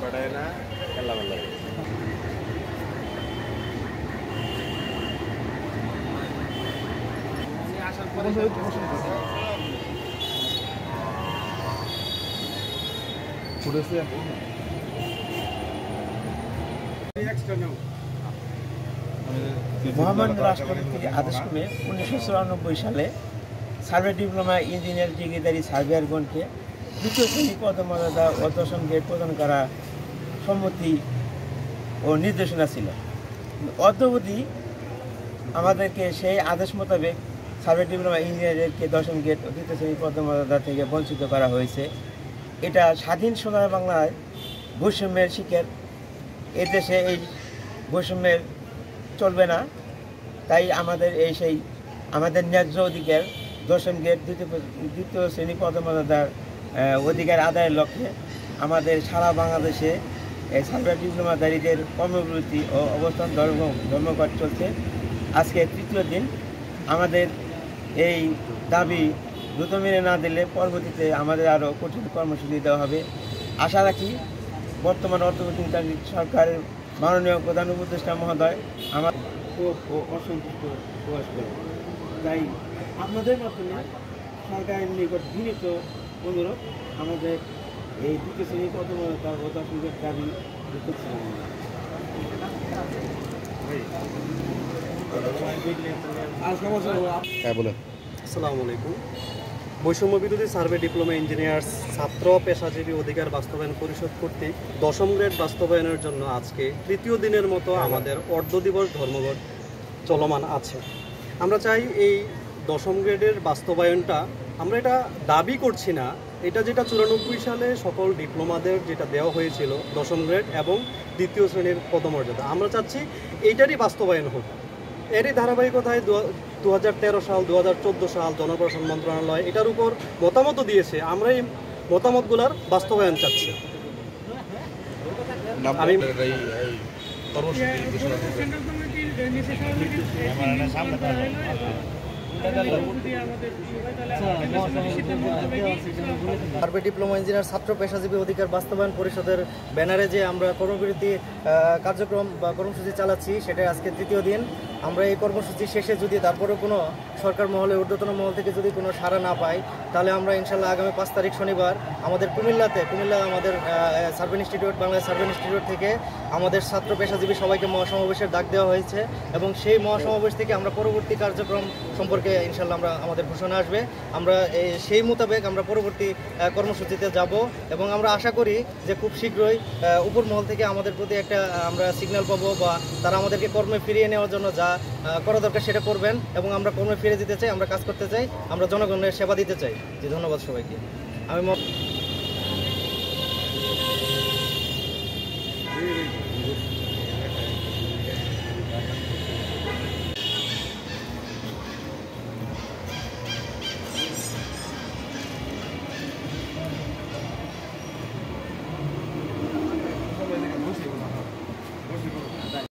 बढ़ेना कल्ला बल्ला মহামান্য রাষ্ট্রপতির আদেশক্রমে 1994 সালে সার্ভে ডিপ্লোমা ইঞ্জিনিয়ার ডিগ্রিধারী সার্ভেয়ারগণকে দ্বিতীয় শ্রেণী পদমর্যাদা ও দশম গ্রেড প্রদান করা সম্মতি ও নির্দেশনা ছিল। অদ্যাবধি আমাদেরকে সেই আদেশ মোতাবেক সার্ভে ডিপ্লোমা ইঞ্জিনিয়ারকে দশম গ্রেড ও দ্বিতীয় শ্রেণী পদমর্যাদা থেকে বঞ্চিত করা হয়েছে। এটা স্বাধীন সোনার বাংলায় বৈষম্যের শিকার। এদেশে এই বৈষম্যের চলবে না, তাই আমাদের আমাদের ন্যায্য অধিকার দশম গ্রেড দ্বিতীয় শ্রেণী পদমর্যাদার অধিকার আদায়ের লক্ষ্যে আমাদের সারা বাংলাদেশে এই সার্ভে ডিপ্লোমাধারীদের কর্মবিরতি ও অবস্থান ধর্মঘট চলছে। আজকে তৃতীয় দিন। আমাদের এই দাবি দ্রুত মেনে না দিলে পরবর্তীতে আমাদের আরও কঠিন কর্মসূচি দেওয়া হবে। আশা রাখি বর্তমান অন্তর্বর্তীকালীন সরকারের মাননীয় প্রধান উপদেষ্টা মহোদয় আমার ক্ষোভ ও অসন্তুষ্ট প্রকাশ করে। তাই আপনাদের মাধ্যমে সরকারের নিকট বিনীত অনুরোধ, আমাদের এই দ্বিতীয় শ্রেণী পদমর্যাদা ও দশম গ্রেড দাবি করছিলাম। আসসালামু আলাইকুম। বৈষম্য বিরোধী সার্ভে ডিপ্লোমা ইঞ্জিনিয়ার্স ছাত্র পেশাজীবী অধিকার বাস্তবায়ন পরিষদ কর্তৃক দশম গ্রেড বাস্তবায়নের জন্য আজকে তৃতীয় দিনের মতো আমাদের অর্ধ দিবস ধর্মঘট চলমান আছে। আমরা চাই এই দশম গ্রেডের বাস্তবায়নটা, আমরা এটা দাবি করছি না, এটা যেটা 94 সালে সকল ডিপ্লোমাদের যেটা দেওয়া হয়েছিল দশম গ্রেড এবং দ্বিতীয় শ্রেণীর পদমর্যাদা, আমরা চাচ্ছি এইটারই বাস্তবায়ন হোক। এরই ধারাবাহিকতায় 2013 সাল 2014 সাল জনপ্রশাসন মন্ত্রণালয় এটার উপর মতামত দিয়েছে। আমরা এই মতামতগুলোর বাস্তবায়ন চাচ্ছি। আমি সার্ভে ডিপ্লোমা ইঞ্জিনিয়ার ছাত্র পেশাজীবী অধিকার বাস্তবায়ন পরিষদের ব্যানারে যে আমরা কর্মবিরতি কার্যক্রম বা কর্মসূচি চালাচ্ছি, সেটা আজকে তৃতীয় দিন। আমরা এই কর্মসূচি শেষে যদি তারপরেও কোনো সরকার মহলে ঊর্ধ্বতন মহল থেকে যদি কোনো সাড়া না পাই, তাহলে আমরা ইনশাল্লাহ আগামী 5 তারিখ শনিবার আমাদের কুমিল্লা আমাদের survey institute, Bangladesh survey institute থেকে আমাদের ছাত্র পেশাজীবী সবাইকে মহাসমাবেশের ডাক দেওয়া হয়েছে এবং সেই মহাসমাবেশ থেকে আমরা পরবর্তী কার্যক্রম সম্পর্কে ইনশাল্লাহ আমাদের ঘোষণা আসবে। আমরা সেই মোতাবেক আমরা পরবর্তী কর্মসূচিতে যাব এবং আমরা আশা করি যে খুব শীঘ্রই উপর মহল থেকে আমাদের প্রতি একটা আমরা সিগন্যাল পাবো বা তারা আমাদেরকে কর্মে ফিরিয়ে নেওয়ার জন্য যা করা দরকার সেটা করবেন এবং আমরা কর্মে ফিরে যেতে চাই, আমরা কাজ করতে চাই, আমরা জনগণের সেবা দিতে চাই। জি, ধন্যবাদ সবাইকে। আমি